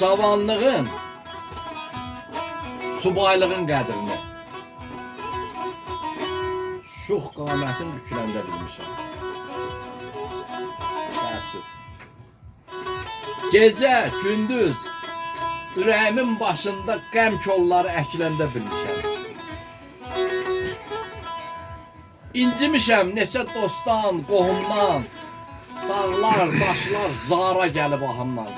cavanlığın, subaylığın qədrini, şux qamətin yükləndə bilmişəm. Təəssüf. Gecə, gündüz, ürəyimin başında qəm kolları əkləndə bilmişəm. İncimişəm neçə dostdan, qohumdan, dağlar, daşlar zara gəlib ahımdan.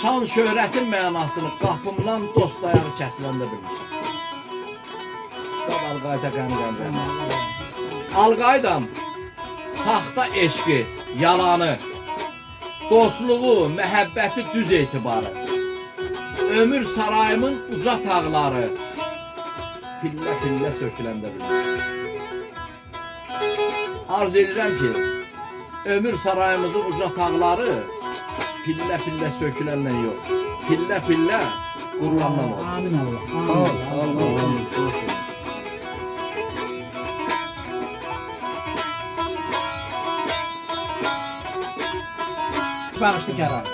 Şan şöhrətin mənasını qapımdan dost dayağı kəsiləndə bilmişəm. Alqayda qəm-qəmdə. Alqaydam, saxta eşqi, yalanı, dostluğu, məhəbbəti düz etibarı, ömür sarayımın uca tağları, pillə-pillə söküləndə bilmişəm. Arz edirəm ki, ömür sarayımızın uca tağları pillə-pillə söküləndən yox, pillə-pillə qurulandan olsun. Amin Allah. Sağ ol, sağ ol. Bağışlı qərar.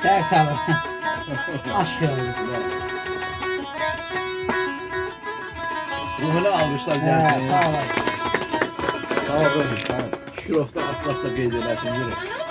Ders alın. Aşk oldu. Ruhuna almışlar Sağ gəlsin. olasın. Sağ ol. Şurofda asla qeyd edəsin.